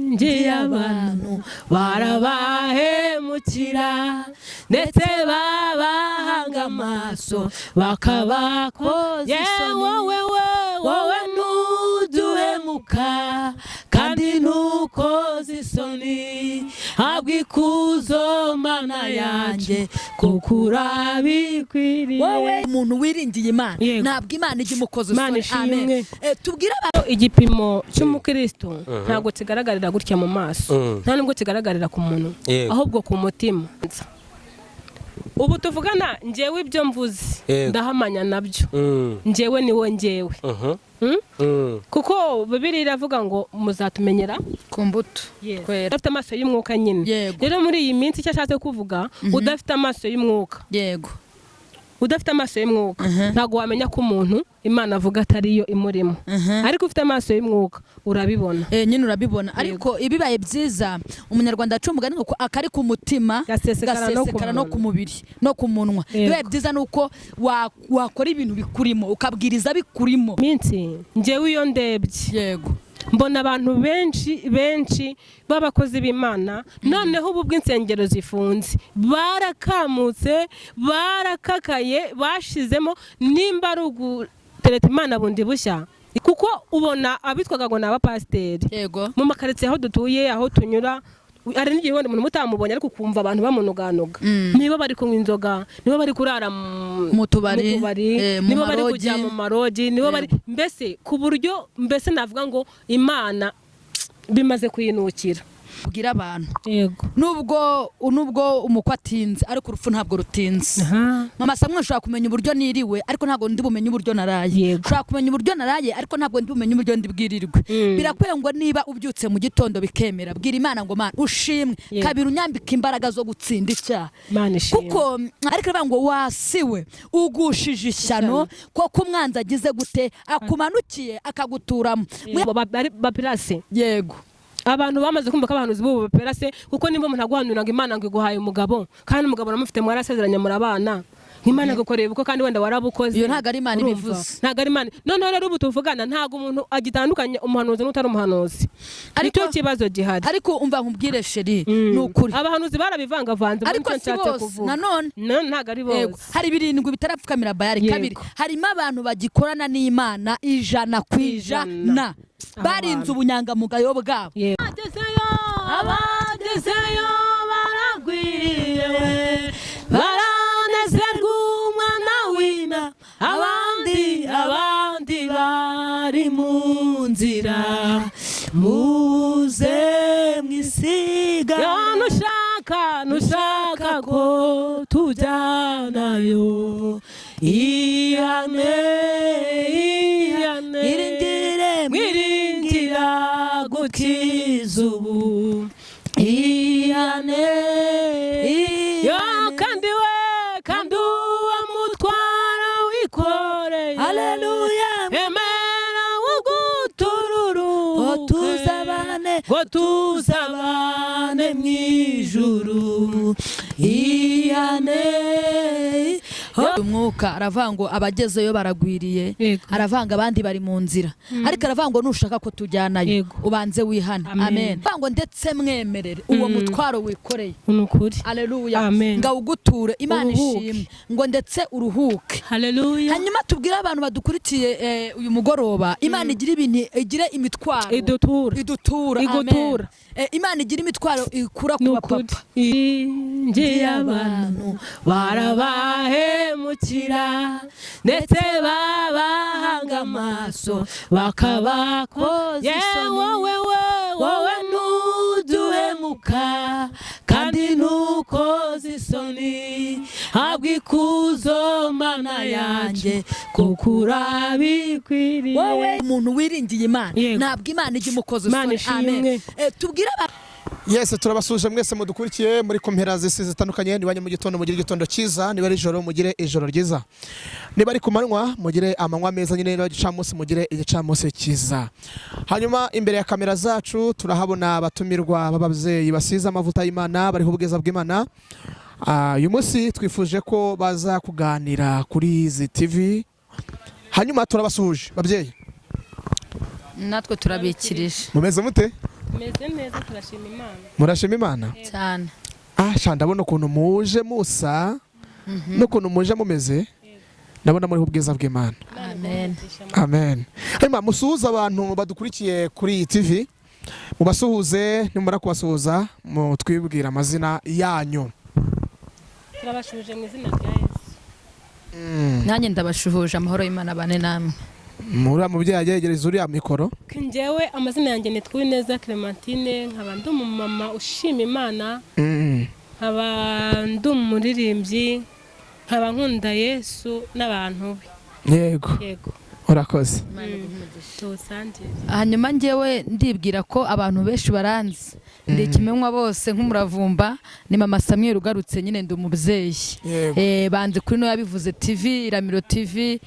biringiye abantu barabahemukira ndetse babahanga amaso bakabakoza isoni. wowe ntuduhemuka kandi ntukoze isoni, habwa ikuzo mana yanjye kuko urabikwiriye. wowe umuntu wiringiye Imana ntabwo Imana ijya imukoza isoni. Amen. Tubwire abantu igipimo cy'umukristo ntabwo kigaragarira gutya mu maso, nta nubwo kigaragarira ku muntu, ahubwo ku mutima. Ubu tuvugana njyewe ibyo mvuze ndahamanya nabyo, njyewe niwe njyewe. Kuko Bibiliya iravuga ngo muzatumenyera ku mbuto. Udafite amaso y'umwuka nyine. Rero muri iyi minsi icyo ashatse kuvuga, udafite amaso y'umwuka, yego, udafite amaso y'umwuka ntabwo wamenya ko umuntu Imana avuga atariyo imurimo. Ariko ufite amaso y'umwuka urabibona, nyine urabibona. Ariko ibibaye byiza umunyarwanda acumugani ngo akari ku mutima gasesekara no ku mubiri no ku munwa. Bibaye byiza nuko wakora ibintu bikurimo, ukabwiriza bikurimo. Minsi njyewe iyo ndebye, yego, mbona abantu benshi b'abakozi b'Imana, noneho ubu bw'insengero zifunze barakamutse, barakakaye, bashizemo nimba ari ugutereta Imana bundi bushya. Kuko ubona abitwaga ngo ni abapasiteri, yego, mu makaritsiye aho dutuye, aho tunyura, ari n'igihe wenda umuntu mutamubonye ariko kumva abantu bamunuganuga, niba bari kunywa inzoga, niba bari kurara mu tubari, niba bari kujya mu marogi, niba bari mbese ku buryo mbese navuga ngo Imana bimaze kuyinukira. Kugira abantu, yego, nubwo umukwe atinze ariko urupfu ntabwo rutinze. Mama Samwe ushobora kumenya uburyo niriwe ariko ntabwo ndi bumenye uburyo naraye. Ushobora kumenya uburyo naraye ariko ntabwo ndi bumenye uburyo ndibwirirwe. Birakwiye ngo niba ubyutse mu gitondo bikemera, bwira Imana ngo Mana ushimwe, kabiri unyambika imbaraga zo gutsinda icyaha. Kuko ariko banga ngo wasiwe ugushije ishyano koko umwanzi agize gute akumanukiye akaguturamo. Bapirase, yego, abantu bamaze kumva ko abahanuzi b'ubu baperase, kuko nimba umuntu aguhanuranga Imana ngo iguhaye umugabo kandi umugabo namufite mwarasezeranye murabana, Imana gukorera uko kandi wenda warabukoze. Iyo ntago ari Imana ibivuze, ntago ari Imana. Noneho rero ubu tuvugana ntago umuntu agitandukanye umuhanuzi n'utari umuhanuzi. Ariko kibazo gihari. Ariko umva nkubwire sheri, nukuri abahanuzi barabivangavanze muri cyo nshatse kuvuga. Nanone ntago ari bose. Hari birindwi bitarapfukamira Bayali. Kabiri, harimo abantu bagikorana n'Imana 100%. Barinze ubunyangamugayo bwabo. Abagezeyo baragwiriye, baranezerwa umwana w'ina, abandi bari mu nzira, muze mwisiga. Nushaka ko tujyanayo, ihane mwiringira gukiza ubu, ihane kandi uwamutwara wikoreye. Haleluya, emera ugutururuke ngo tuzabane mw'ijuru, ihane. Umwuka aravuga ngo abagezeyo baragwiriye, aravanga abandi bari mu nzira, ariko aravuga ngo nushaka ko tujyanayo ubanze wihane. Amen. Ngo ndetse mwemerere uwo mutwaro wikoreye. Haleluya, ngawuguture. Imana ishimwe ngo ndetse uruhuke. Haleluya. Hanyuma tubwire abantu badukurikiye uyu mugoroba, Imana igira ibintu, igire imitwaro idutura. Amen. Imana igira imitwaro ikura ku bapapa. Ngiye abantu barabahemukira ndetse babahanga amaso bakabakoza isoni. wowe ntuduhemuka kandi ntukoze isoni, habwa ikuzo Mana yanjye kuko urabikwiriye. Wowe umuntu wiringiye Imana ntabwo Imana ijya imukoza isoni. Amen. Tubwire Yes, turabasuje mwese mudukurikiye muri kompera zisi zitandukanye. Nibanye mu gitondo mugire igitondo cyiza, niba ari ijoro mugire ijoro ryiza, niba ari ku manywa mugire amanywa meza, nyine niba gicamunsi mugire igicamunsi cyiza. Hanyuma imbere ya kamera zacu turahabona abatumirwa b'ababyeyi basize amavuta y'Imana, bariho ubwiza bw'Imana. Uyu munsi twifuje ko baza kuganira kuri izi TV. Hanyuma turabasuhuje babyeyi. Natwe turabikirije. Mumeze mute? tumeze neza turashima Imana. Murashima Imana cyane. sha ndabona ukuntu muje musa n'ukuntu muje mumeze, ndabona muri ubwiza bw'Imana. Amen. Amen. Hanyuma musuhuza abantu badukurikiye kuri iyi TV, mubasuhuze, nimara kubasuhuza mutwibwira amazina yanyu. Turabashuje mu izina rya Yesu. Nanjye ndabashuhuje amahoro y'Imana bane namwe. Muri mubyeyi yegereza uriya mikoro. Njyewe amazina yanjye nitwa Uwineza Clementine, nkaba ndi umumama ushima Imana, nkaba ndi umuririmbyi, nkaba nkunda Yesu n'abantu be. Yego. Urakoze. Hanyuma njyewe ndibwira ko abantu benshi baranzi, ndi ikimenywa bose nk'umuravumba, ni mama Samuel ugarutse, nyine ndi umubyeyi. Banze kuri no yabivuze TV, Iramiro TV.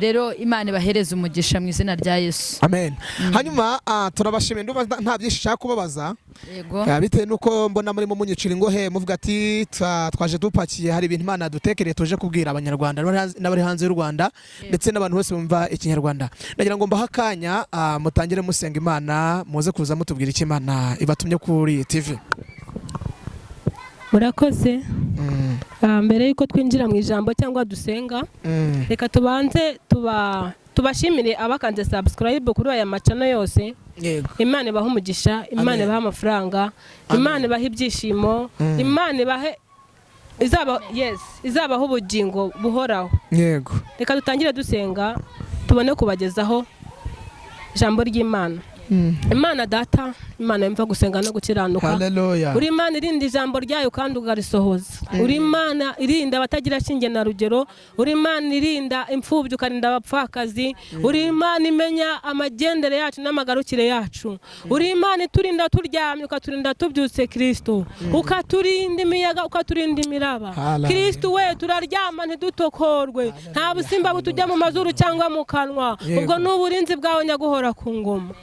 Rero Imana ibahereze umugisha mu izina rya Yesu. Amen. Hanyuma turabashimiye, ndumva nta byinshi nshaka kubabaza. Yego. Bitewe nuko mbona muri munyicira ingohe muvuga ati twaje dupakiye, hari ibintu Imana dutekereye tuje kubwira abanyarwanda n'abari hanze y'u Rwanda ndetse n'abantu bose bumva ikinyarwanda. Nagira ngo mbaha akanya mutangire musenga Imana, muze kuza mutubwira iki Imana ibatumye kuri TV. Murakoze. Mbere yuko twinjira mu ijambo cyangwa dusenga, reka tubanze tubashimire abakanze subscribe kuri aya macano yose. Imana ibaha umugisha, Imana ibaha amafaranga, Imana ibaha ibyishimo, Imana ibahe izabaho ubugingo buhoraho. Yego. Reka dutangire dusenga tubone kubagezaho ijambo ry'Imana. Imana Data, Imana yumva gusenga no gukiranuka. Hallelujah. Uri Imana irinda ijambo ryayo kandi ugarisohoza. Uri Imana irinda abatagira shinge na rugero. Uri Imana irinda imfubyi ukarinda abapfakazi. Uri Imana imenya amagendere yacu n'amagarukire yacu. Uri Imana iturinda turyamye ukaturinda tubyutse Kristo. Ukaturinda imiyaga ukaturinda imiraba. Kristo we turaryama ntidutokorwe. Nta busimba butujya mu mazuru cyangwa mu kanwa. Ubwo n'uburinzi bwawe nyaguhora ku ngoma.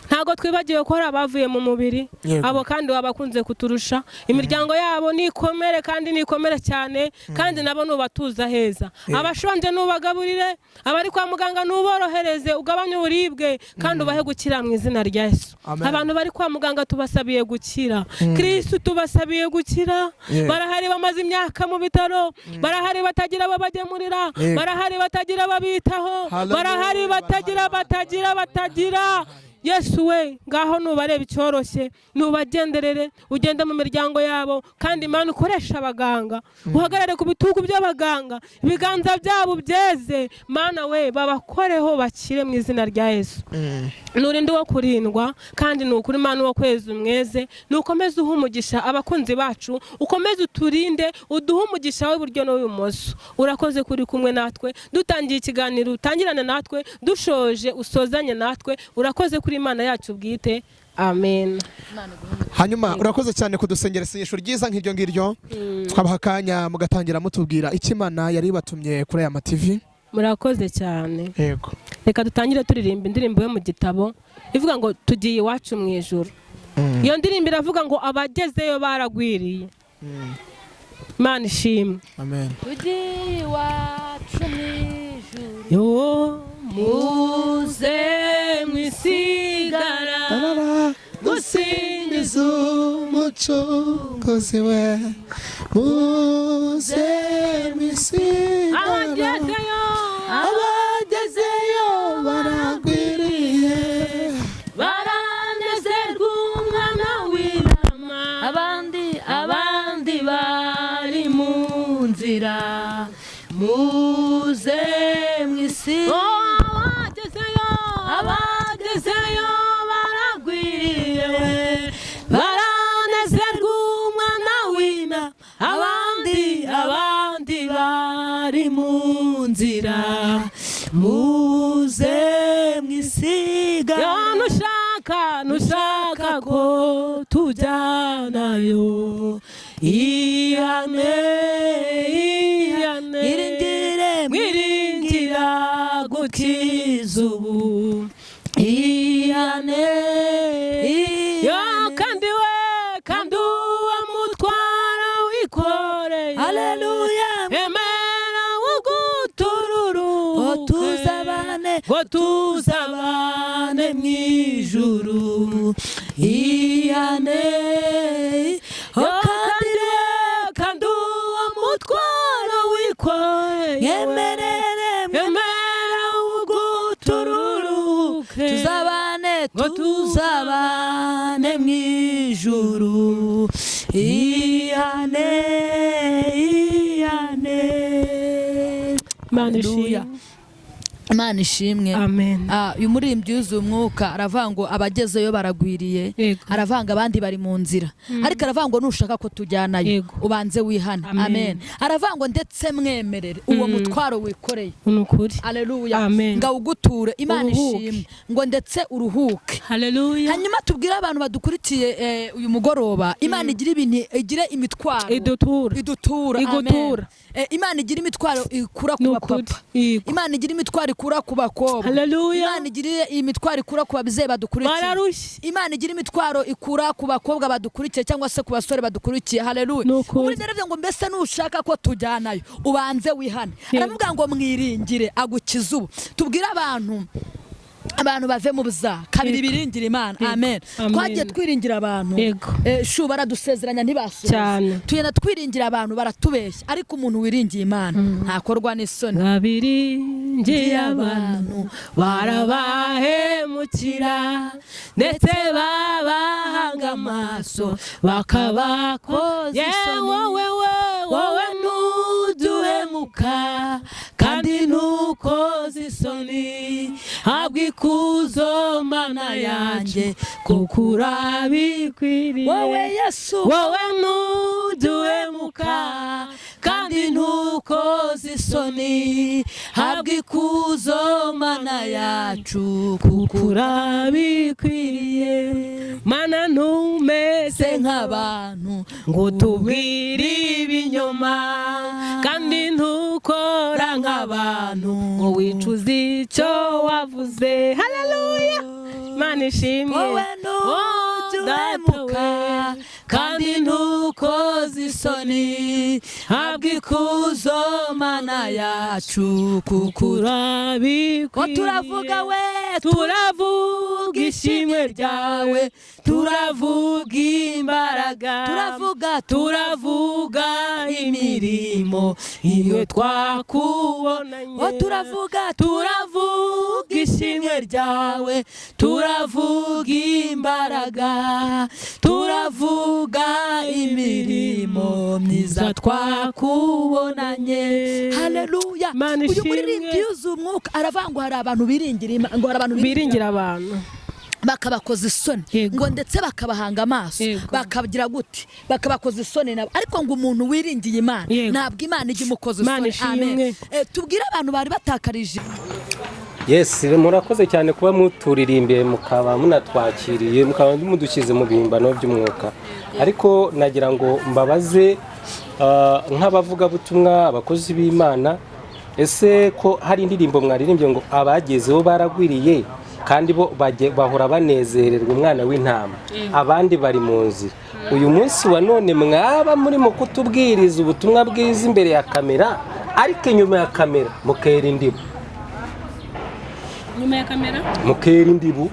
Ntago twibagiwe ko hari abavuye mu mubiri, abo kandi wabakunze kuturusha. Imiryango yabo nikomere kandi nikomere cyane, kandi nabo nubatuza heza. Abashonje nubagaburire, abari kwa muganga nuborohereze, ugabanye uburibwe kandi ubahe gukira mu izina rya Yesu. Abantu bari kwa muganga tubasabiye gukira. Kristo tubasabiye gukira. Barahari bamaze imyaka mu bitaro, barahari batagira babagemurira, barahari batagira babitaho, barahari batagira Yesu we, ngaho nubareba icyoroshye, nubagenderere, ugende mu miryango yabo, kandi Imana ukoresha abaganga, uhagarare ku bitugu by'abaganga, ibiganza byabo byeze, Mana we babakoreho bakire mu izina rya Yesu. Nurinde wo kurindwa, kandi nukuri Imana wo kweza umweze, nukomeze uhumugisha abakunzi bacu, ukomeze uturinde, uduhe umugisha w'iburyo n'uw'ibumoso. Urakoze kuri kumwe natwe, dutangiye ikiganiro utangirane natwe, dushoje usozanye natwe. Urakoze kuri Imana yacu bwite. Amen. Hanyuma urakoze cyane kudusengera isengesho ryiza nk'iryo ngiryo. Twabaha akanya mugatangira mutubwira icyo Imana yari batumye kuri aya ma TV. Murakoze cyane. Yego. Reka dutangire turirimba indirimbo yo mu gitabo ivuga ngo tugiye iwacu mu ijuru. Iyo ndirimbo iravuga ngo abagezeyo baragwiriye. Imana ishimwe. Amen. Tugiye iwacu mu ijuru. Muze mwisigara gusingiza umucunguzi we. Muze mwisigara abagezeyo baragwiriye. Baranezerwa umwana w'intama, abandi bari mu nzira. Muze mwisigara abagezeyo baragwiriye. Baranezerwa umwana w'intama, abandi bari mu nzira. Muze mwisigara. Nushaka ko tujyanayo, ihane mwiringira gukiza ubu. Ihane kandi uwo mutwara wikoreye. Haleluya. Emera ugutururuke, ngo tuzabane mu ijuru. ihane kandi uwo mutwaro wikoreye emera ugutururuke tuzabane mu ijuru ihane Imana ishimwe. Amen. Uyu muririmbyi yuzuye umwuka aravuga ngo abagezeyo baragwiriye, aravanga abandi bari mu nzira, ariko aravuga ngo nushaka ko tujyanayo ubanze wihana. Amen. Aravuga ngo ndetse mwemerere uwo mutwaro wikoreye. Unukuri. Haleluya. Ngawuguture. Imana ishimwe ngo ndetse uruhuke. Haleluya. Hanyuma tubwire abantu badukurikiye uyu mugoroba, Imana igire imitwaro idutura. Amen. Imana igira imitwaro ikura ku bapapa, Imana igira imitwaro ikura ku bakobwa, Imana igira imitwaro ikura ku babyeyi badukurikiye, Imana igira imitwaro ikura ku bakobwa badukurikiye cyangwa se ku basore badukurikiye. Haleluya. Ubundi rero ngo mbese nushaka ko tujyanayo ubanze wihane. Aravuga ngo mwiringire agukiza ubu. Tubwire abantu bave mu buza kabiri biringira Imana. Amen. Twagiye twiringira abantu shu baradusezeranya ntibasubiza, tuyena twiringira abantu baratubeshya, ariko umuntu wiringiye Imana ntakorwa n'isoni. Babiringiye abantu barabahemukira ndetse babahanga amaso bakabakoza isoni. wowe ntuduhemuka kandi ntukoze isoni, habwa ikuzo Mana yanjye kuko urabikwiriye. Wowe Yesu, wowe ntuduhemuka kandi ntukoze isoni, habwa ikuzo Mana yacu kuko urabikwiriye. Mana ntumeze nk'abantu ngo tubwire ibinyoma, kandi ntukora nk'abantu ngo wicuze icyo wavuze. Haleluya. Mana ishimwe. Wowe ntuduhemuka kandi ntukoze isoni, habwa ikuzo Mana yacu kuko urabikwiriye. Turavuga ishimwe ryawe, turavuga imbaraga, turavuga imirimo iyo twakubonanye. Turavuga ishimwe ryawe, turavuga imbaraga, turavuga imirimo myiza twakubonanye. Haleluya. Uyu muririmbyi yuzuye umwuka aravuga ngo hari abantu biringira abantu bakabakoza isoni, ngo ndetse bakabahanga amaso, bakagira gute, bakabakoza isoni nabo, ariko ngo umuntu wiringiye Imana ntabwo Imana ijya imukoza isoni. Amen. Tubwire abantu bari batakarije. Yes, murakoze cyane kuba muturirimbiye, mukaba munatwakiriye, mukaba mudushyize mu bihimbano by'umwuka. Ariko nagira ngo mbabaze nk'abavuga butumwa, abakozi b'Imana, ese ko hari indirimbo mwaririmbye ngo abagezeho baragwiriye kandi bo bahora banezererwa umwana w'intama, abandi bari mu nzira. Uyu munsi wa none mwaba muri kutubwiriza ubutumwa bwiza imbere ya kamera, ariko inyuma ya kamera mukera indibu. Nyuma ya kamera mukera indibu.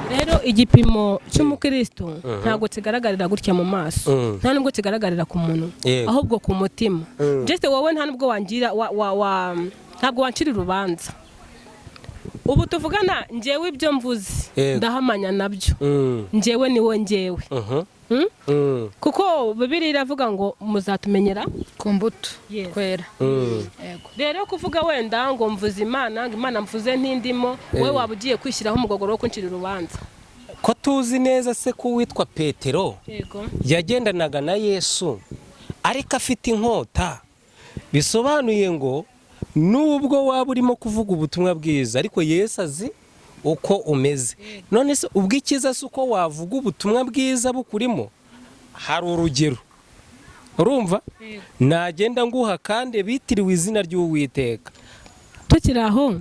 Rero igipimo cy'umukristo ntabwo kigaragarira gutya mu maso, nta nubwo kigaragarira ku muntu, ahubwo ku mutima. Jeste wowe nta nubwo wangira ntabwo wancira urubanza. Ubu tuvugana njyewe ibyo mvuze ndahamanya nabyo, njyewe niwe njyewe. Kuko Bibiliya iravuga ngo muzatumenyera ku mbuto kwera. Rero kuvuga wenda ngo mvuze Imana, ngo Imana mvuze ntindimo, wowe waba ugiye kwishyiraho umugogoro wo kuncira urubanza. Ko tuzi neza se ko witwa Petero yagendanaga na Yesu ariko afite inkota, bisobanuye ngo nubwo waba urimo kuvuga ubutumwa bwiza ariko Yesu azi uko umeze. None se ubwikiza se uko wavuga ubutumwa bwiza bukurimo? Hari urugero, urumva? Nagenda nguha kandi bitiriwe izina ry'Uwiteka. Tukiri aho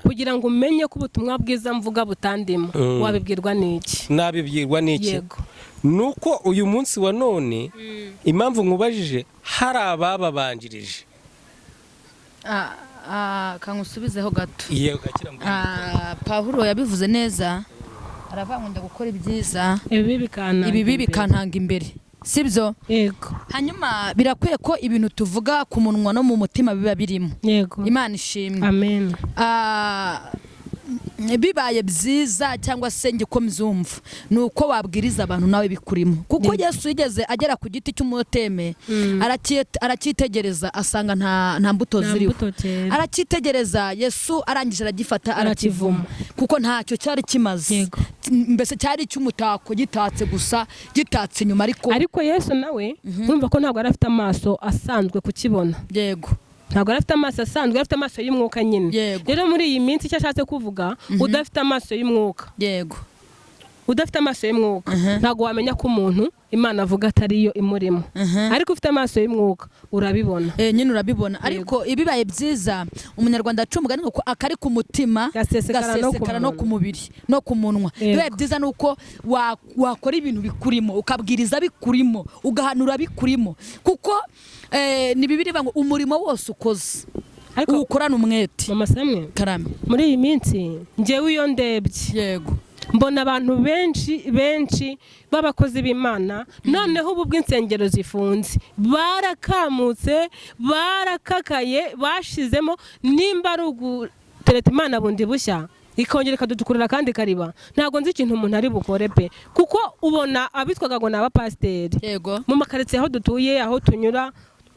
kugira ngo umenye ko ubutumwa bwiza mvuga butandimo, wabibwirwa n'iki? Nabibwirwa n'iki? Nuko uyu munsi wa none impamvu nkubajije hari abababanjirije. Kangusubizeho gato. Pawulo yabivuze neza aravanga gukora ibyiza ibibi bikantanga imbere sibyo yego hanyuma birakwiye ko ibintu tuvuga ku munwa no mu mutima biba birimo yego Imana ishimwe amen bibaye byiza cyangwa se ngiko mbyumva nuko wabwiriza abantu nawe bikurimo kuko Yesu yigeze agera ku giti cy'umuteme aracyitegereza asanga nta mbuto ziriho aracyitegereza Yesu arangije aragifata arakivuma kuko ntacyo cyari kimaze mbese cyari cy'umutako gitatse gusa gitatse inyuma ariko Yesu nawe urumva ko ntabwo arafite amaso asanzwe kukibona yego ntabwo arafite amaso asanzwe afite amaso y'umwuka nyine rero muri iyi minsi icyo ashatse kuvuga udafite amaso y'umwuka yego udafite amaso y'umwuka ntabwo wamenya ko umuntu Imana avuga atari yo imurimo ariko ufite amaso y'umwuka urabibona nyine urabibona ariko ibibaye byiza umunyarwanda acumbuga ngo akari ku mutima gasesekara no ku mubiri no ku munwa bibaye byiza nuko wakora ibintu bikurimo ukabwiriza bikurimo ugahanura bikurimo kuko ni bibiri ngo umurimo wose ukoze uwukorana umwete mama Samwe karame muri iyi minsi njyewe iyo ndebye yego mbona abantu benshi b'abakozi b'Imana noneho ubu bw'insengero zifunze barakamutse barakakaye bashizemo nimba ari ugutereta Imana bundi bushya ikongera ikadutukurira kandi kariba ntago nzi ikintu umuntu ari bukore pe kuko ubona abitwaga ngo n'abapasiteri yego mu makaritsiye aho dutuye aho tunyura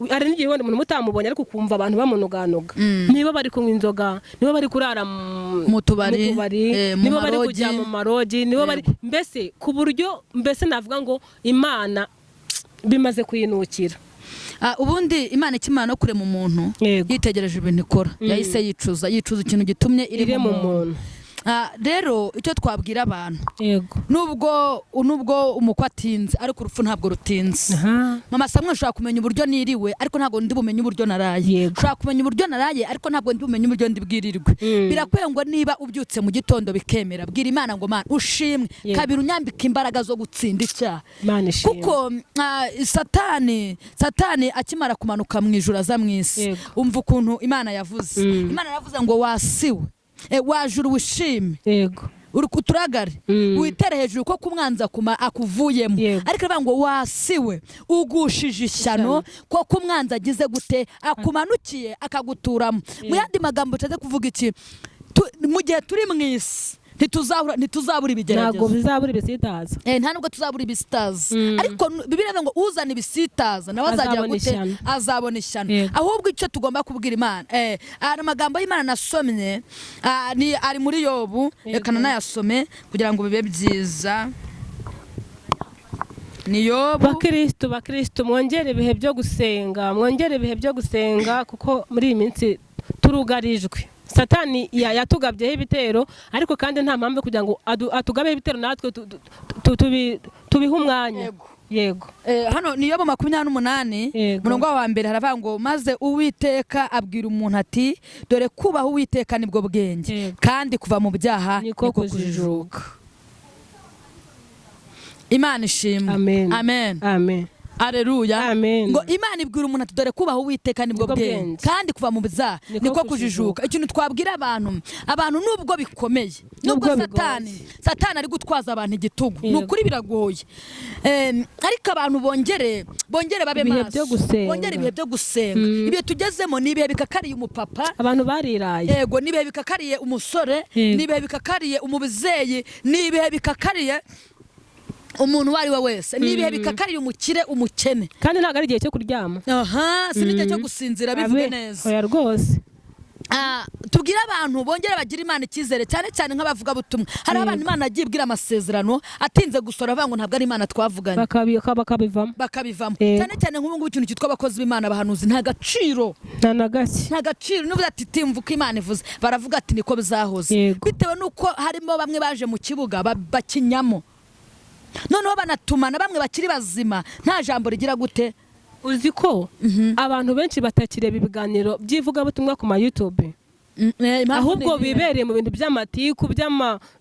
ari n'igihe wenda umuntu mutamubonye ariko kumva abantu bamunuganuga niba bari kunywa inzoga niba bari kurara mu tubari niba bari kujya mu marogi niba bari mbese ku buryo mbese navuga ngo Imana bimaze kuyinukira ubundi Imana ikimana no kurema umuntu yitegereje ibintu ikora yahise yicuza ikintu gitumye iri mu muntu rero icyo twabwira abantu nubwo umukwe atinze ariko urupfu ntabwo rutinze mama Samwe ushobora kumenya uburyo niriwe ariko ntabwo ndi bumenye uburyo naraye ushobora kumenya uburyo naraye ariko ntabwo ndi bumenye uburyo ndibwirirwe birakwiye ngo niba ubyutse mu gitondo bikemera bwira Imana ngo Mana ushimwe kabiri unyambika imbaraga zo gutsinda icyaha kuko satani akimara kumanuka mu ijuru aza mu isi umva ukuntu Imana yavuze ngo wasiwe wajuru wishime yego uri kuturagare witere hejuru ko kumwanza akuvuyemo ariko avuga ngo wasiwe ugushije ishyano ko kumwanza agize gute akumanukiye akaguturamo mu yandi magambo cyaze kuvuga iki mu gihe turi mu isi ntituzabura ibigeragezo ntabwo bizabura ibisitaza nta nubwo tuzabura ibisitaza ariko Bibiliya ivuga ngo uzana ibisitaza nawe azajya gute azabona ishyano ahubwo icyo tugomba kubwira Imana ari amagambo y'Imana nasomye ari muri Yobu reka nanayasome kugira ngo bibe byiza ni Yobu bakristo mwongere ibihe byo gusenga kuko muri iyi minsi turugarijwe Satani yatugabyeho ibitero ariko kandi nta mpamvu kugira ngo atugabeho ibitero natwe tubihe umwanya yego hano ni Yobu 28 murongo wa mbere haravuga ngo maze Uwiteka abwira umuntu ati dore kubaha Uwiteka nibwo bwenge kandi kuva mu byaha niko kujijuka Imana ishimwe amen Aleluya ngo Imana ibwira umuntu ati dore kubaha Uwiteka nibwo bwenge kandi kuva mu byaha niko kujijuka ikintu twabwira abantu nubwo bikomeye nubwo satani ari gutwaza abantu igitugu nukuri biragoye ariko abantu bongere babe maso bongere ibihe byo gusenga ibihe tugezemo ni ibihe bikakariye umupapa abantu bariraye yego ni ibihe bikakariye umusore ni ibihe bikakariye umubizeyi ni ibihe bikakariye umuntu wari we wese nibihe bikakariye umukire umukene kandi ntago ari igihe cyo kuryama si n'igihe cyo gusinzira bivuge neza oya rwose tubwire abantu bongere bagira Imana icyizere cyane cyane nk'abavuga butumwa hari abantu Imana agiye ibwira amasezerano atinze gusora avuga ngo ntabwo ari Imana twavuganye bakabivamo cyane cyane nk'ubu ngubu ikintu cyitwa abakozi b'Imana abahanuzi nta gaciro nta gaciro n'ubuze ati timvuka Imana ivuze baravuga ati niko bizahoze bitewe nuko harimo bamwe baje mu kibuga bakinyamo noneho banatumana bamwe bakiri bazima nta jambo rigira gute uzi ko abantu benshi batakireba ibiganiro by'ivugabutumwa ku ma YouTube ahubwo bibereye mu bintu by'amatiku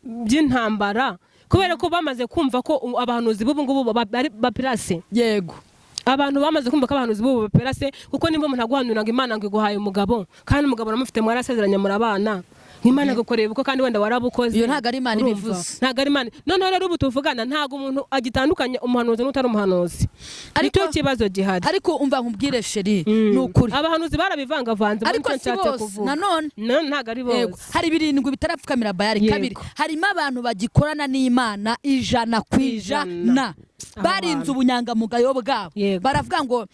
by'intambara kubera ko bamaze kumva ko abahanuzi b'ubu ngubu bapirase yego abantu bamaze kumva ko abahanuzi b'ubu bapirase kuko nimba umuntu aguhanura ngo Imana ngo iguhaye umugabo kandi umugabo uramufite mwarasezeranye murabana nk'Imana gukorera uko kandi wenda warabukoze. Iyo ntago ari Imana ibivuze. Ntago ari Imana. Noneho rero ubu tuvugana ntago umuntu agitandukanye umuhanuzi n'utari umuhanuzi. Nicyo kibazo gihari. Ariko umva nkubwire sheri n'ukuri. Abahanuzi barabivangavanze muri cyo nshatse kuvuga. Nanone ntago ari bose. Hari birindwi bitarapfukamira Bayali. Kabiri harimo abantu bagikorana n'Imana 100%. Barinze ubunyangamugayo bwabo. Baravuga ngo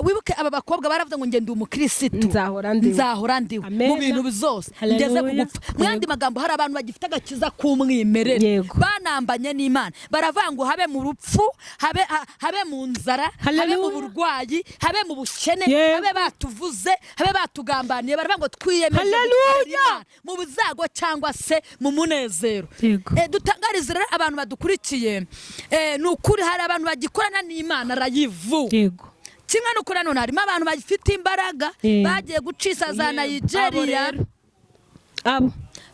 wibuke aba bakobwa baravuga ngo ngende umukristo nzahora ndiwe mu bintu bizose ngeze kugupfa. Mwandi magambo hari abantu bagifite agakiza k'umwimerere banambanye n'Imana. Baravuga ngo habe mu rupfu, habe mu nzara, habe mu burwayi, habe mu bukene, habe batuvuze, habe batugambaniye. Baravuga ngo twiyemeje mu buzago cyangwa se mu munezero. Dutangarize rero abantu badukurikiye n'ukuri hari abantu bagikorana n'Imana rayivu. Kimwe no kuri none harimo abantu bafite imbaraga bagiye gucisa za Nigeria.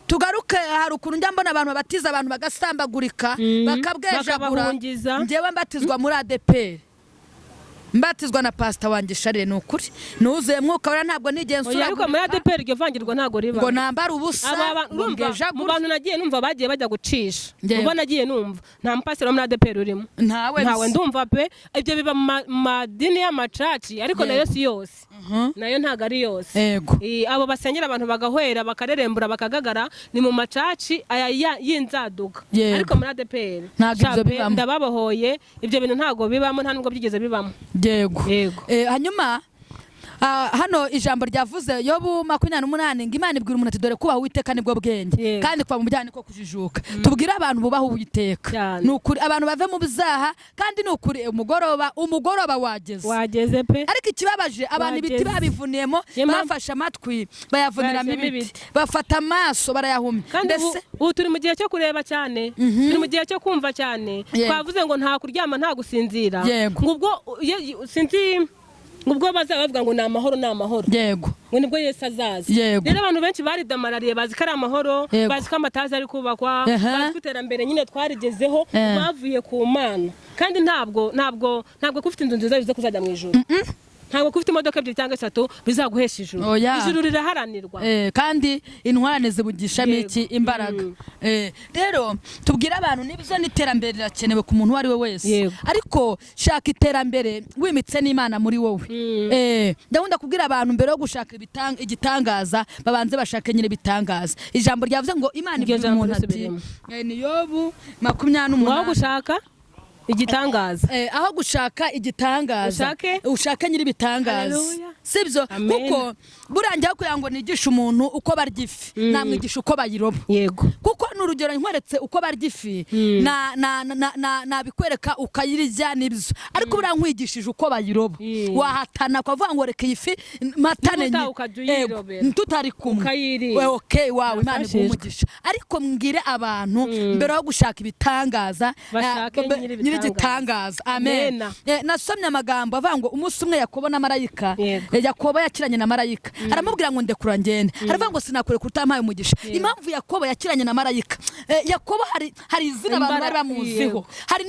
Tugaruke hari ukuntu njya mbona abantu batiza abantu bagasambagurika bakabwejagura. Njyewe mbatizwa muri ADPR. Mbatizwa na pastor wanjye Sharire n'ukuri nuzuye mwuka wera ntabwo nigensura. Ariko muri ADPR iryo vangirwa ntago riba ngo nambara ubusa. Mu bantu nagiye numva bagiye bajya gucisha ubwo nagiye numva nta mupasiteri wo muri ADPR urimo ntawe ndumva pe. Ibyo biba mu madini y'amacaci ariko nayo si yose. Nayo ntago ari yose. Abo basengera abantu bagahwera bakarerembura bakagagara ni mu macaci aya y'inzaduka. Ariko muri ADPR ndababohoye ibyo bintu ntago bibamo nta nubwo byigeze bibamo. Yego. Hanyuma hano ijambo ryavuze Yobu 28 ngo Imana ibwira umuntu ati dore kubaha Uwiteka nibwo bwenge kandi kwa mu bijyanye ko kujijuka. Tubwira abantu bubaha Uwiteka n'ukuri abantu bave mu bizaha kandi n'ukuri umugoroba wageze pe. Ariko ikibabaje abantu ibiti babivuniyemo bafashe amatwi bayavuniramo ibiti bafata amaso barayahumya. Mbese ubu turi mu gihe cyo kureba cyane turi mu gihe cyo kumva cyane. Twavuze ngo nta kuryama nta gusinzira ngubwo sinzi ngubwo bazavuga ngo ni amahoro. Yego. Ngo nibwo Yesu azaza. Rero abantu benshi baridamarariye bazi ko ari amahoro bazi ko amatazi ari kubakwa bazi ko iterambere nyine twarigezeho bavuye ku Mana kandi ntabwo kufite inzu nziza bize kuzajya mu ijuru. Ntabwo kufite imodoka 2 cyangwa 3 bizaguhesha ijuru. Ijuru riraharanirwa kandi intwarane zibugishamo iki imbaraga. Rero tubwira abantu nibyo n'iterambere rirakenewe ku muntu wari we wese ariko shaka iterambere wimitse n'Imana muri wowe. Ndakunda kubwira abantu mbere yo gushaka igitangaza babanze bashake nyine bitangaza. Ijambo ryavuze ngo Imana ibyo umuntu ati ni Yobu 28 aho gushaka igitangaza aho gushaka igitangaza ushaka nyiri bitangaza. Sibyo kuko burangiye kugira ngo nigisha umuntu uko barya ifi namwigisha uko bayiroba. Kuko n'urugero nkweretse uko barya ifi na bikwereka ukayirya nibyo ariko burankwigishije uko bayiroba wahatana kwavuga ngo reka ifi matane tutari kumwe wawe Imana igumugisha. Ariko mbwire abantu mbere yo gushaka ibitangaza nyiri gitangaza. Amen. Nasomye amagambo avuga ngo umunsi umwe Yakobo na marayika Yakobo yakiranye na marayika aramubwira ngo ndekura ngende. Aravuga ngo sinakure kutampaye umugisha. Impamvu Yakobo yakiranye na marayika Yakobo hari izina abantu bari bamuziho hari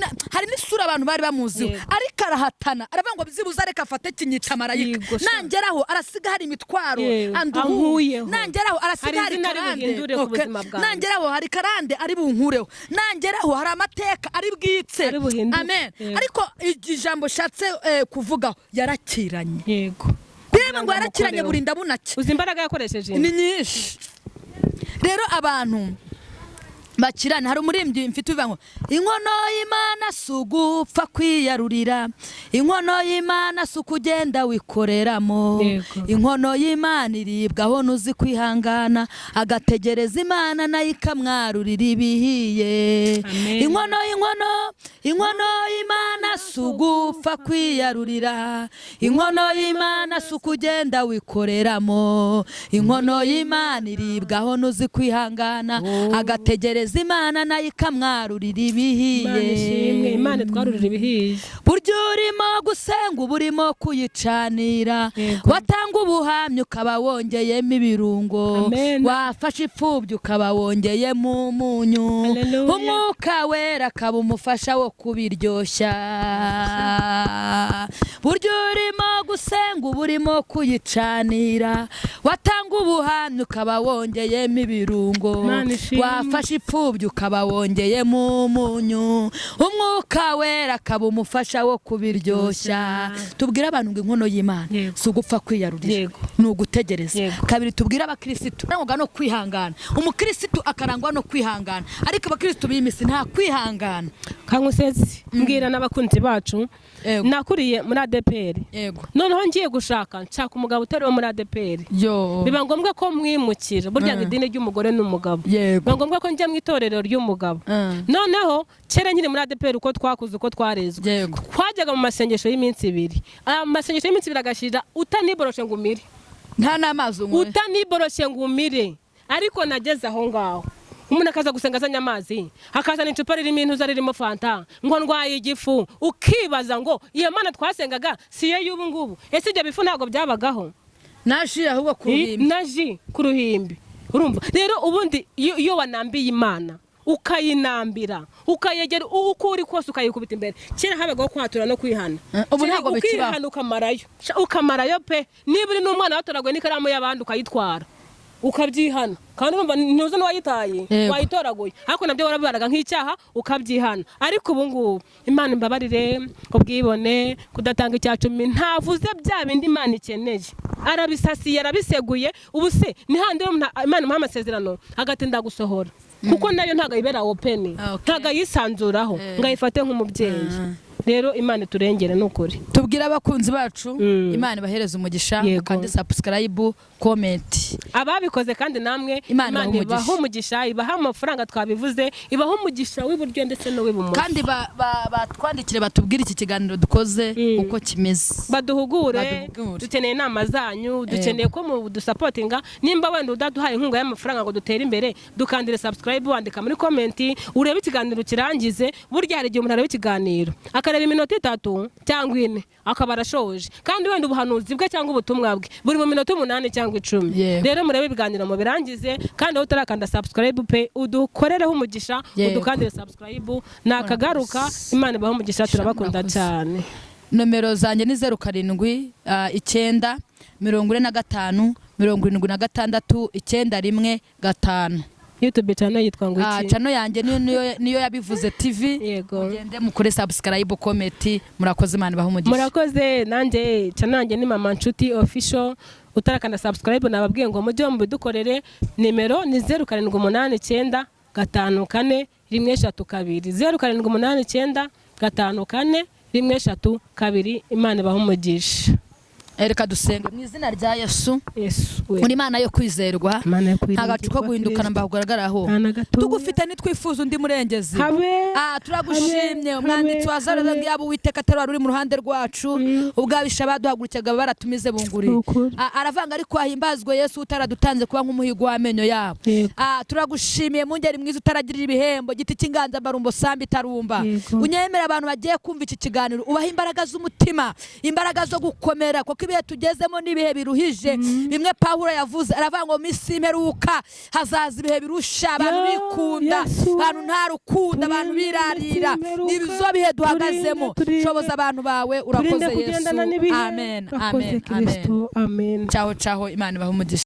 n'isura abantu bari bamuziho ariko arahatana aravuga ngo byibuza reka afate kinyita marayika nangeraho arasiga hari imitwaro anduhuye nangeraho arasiga hari karande nangeraho hari karande ari bunkureho nangeraho hari amateka ari bwitse. Amen. Ariko ijambo shatse kuvuga yarakiranye. Bireba ngo yarakiranye burinda bunake. Uzi imbaraga yakoresheje ni nyinshi. Rero abantu bakirana hari umurimbyi mfite uvuga ngo inkono y'Imana sugupfa kwiyarurira inkono y'Imana sukugenda wikoreramo inkono y'Imana iribwaho nuzi kwihangana agategereza Imana nayo ikamwarurira ibihiye. Inkono y'Imana sugupfa kwiyarurira inkono y'Imana sukugenda wikoreramo inkono y'Imana iribwaho nuzi kwihangana agategereza Imana nayo ikamwarurira ibihiye. Imana twarurira ibihiye. Buryo urimo gusenga uburimo kuyicanira watanga ubuhamya ukaba wongeyemo ibirungo wafashe ipfubyi ukaba wongeyemo umunyu umwuka wera akaba umufasha wo kubiryoshya buryo urimo gusenga uba urimo kuyicanira watanga ubuhamya ukaba wongeyemo ibirungo wafashe ipfubyi ukaba wongeyemo umunyu umwuka wera akaba umufasha wo kubiryoshya tubwire abantu ngo inkono y'Imana si ugupfa kwiyarurira ni ugutegereza kabiri tubwire abakirisitu arangwa no kwihangana umukirisitu akarangwa no kwihangana ariko abakirisitu b'imisi nta kwihangana kankusezi mbwira n'abakunzi bacu nakuriye muri ADPR noneho ngiye gushaka nshaka umugabo utari wo muri ADPR biba ngombwa ko mwimukira burya idini ry'umugore n'umugabo biba ngombwa ko njya mu itorero ry'umugabo noneho kera nkiri muri ADPR uko twakuze uko twarezwe twajyaga mu masengesho y'iminsi 2 amasengesho y'iminsi 2 agashira utaniboroshe ngo umire nta n'amazi umwe utaniboroshe ngo umire ariko nageze aho ngaho umuntu akaza gusenga azanye amazi hakazana icupa ririmo intuza ririmo fanta ngo ndwaye igifu ukibaza ngo iyo Mana twasengaga siyo y'ubu ngubu ese ibyo bifu ntabwo byabagaho naji ahubwo ku ruhimbi urumva rero ubundi iyo wanambiye Imana ukayinambira ukayegera uko uri kose ukayikubita imbere kera habagaho kwatura no kwihana ubu ntabwo bikiba ukamarayo pe niba uri n'umwana watoragwe n'ikaramu y'abandi ukayitwara ukabyihana kandi urumva ntuzi n'uwayitaye wayitoraguye ariko nabyo warabibaraga nk'icyaha ukabyihana ariko ubu ngubu Imana imbabarire ubwibone kudatanga icyacumi ntavuze bya bindi Imana ikeneye arabisasiye arabiseguye ubu se ni handi Imana imuha amasezerano agatinda gusohora kuko nayo ntago ayibera open ntago ayisanzuraho ngo ayifate nk'umubyeyi rero Imana turengere n'ukuri tubwira abakunzi bacu Imana ibahereza umugisha kandi subscribe comment ababikoze kandi namwe Imana ibaha umugisha ibaha amafaranga twabivuze ibaha umugisha w'iburyo ndetse no w'ibumoso kandi batwandikire batubwire iki kiganiro dukoze uko kimeze baduhugure dukeneye inama zanyu dukeneye ko mu dusupportinga nimba wenda udaduhaye inkunga y'amafaranga ngo dutere imbere dukandire subscribe wandika muri comment urebe ikiganiro kirangize burya hari igihe umuntu areba ikiganiro akareba iminota 3 cyangwa 4 akaba arashoje kandi wenda ubuhanuzi bwe cyangwa ubutumwa bwe buri mu minota 8 cyangwa 10 rero murebe ibiganiro mu birangize kandi aho utarakanda subscribe pe udukorereho umugisha udukandire subscribe nakagaruka Imana ibaho umugisha turabakunda cyane nomero zanjye ni 07 9 45 76 915 YouTube channel yitwa ngo iki channel yanjye niyo yabivuze TV mugende mukore subscribe comment murakoze Imana ibaho umugisha murakoze nanjye channel yanjye ni Mama Nshuti official utarakanda subscribe nababwiye ngo mujye mu bidukorere nimero ni 0789 54 132 0789 54 132 Imana ibaho umugisha Ereka dusenge mu izina rya Yesu muri Imana yo kwizerwa ntagacuko guhindukana mbagaragaraho tugufite nitwifuza undi murengezi turagushimye umwanditsi wa Zaburi ngiyabo Uwiteka terwa ruri mu ruhande rwacu ubwabisha baduhagurukyaga baratumize bunguri aravanga ariko ahimbazwe Yesu utaradutanze kuba nk'umuhigo w'amenyo yabo turagushimiye mu ngeri mwiza utaragirira ibihembo giti cy'inganza barumbo sambi tarumba unyemera abantu bagiye kumva iki kiganiro ubaha imbaraga z'umutima imbaraga zo gukomera ibihe tugezemo n'ibihe biruhije bimwe Pawulo yavuze aravanga mu isi imperuka hazaza ibihe birusha abantu bikunda abantu nta rukundo abantu birarira nibizo bihe duhagazemo shoboza abantu bawe urakoze Yesu amen amen amen ciao ciao Imana ibahe umugisha.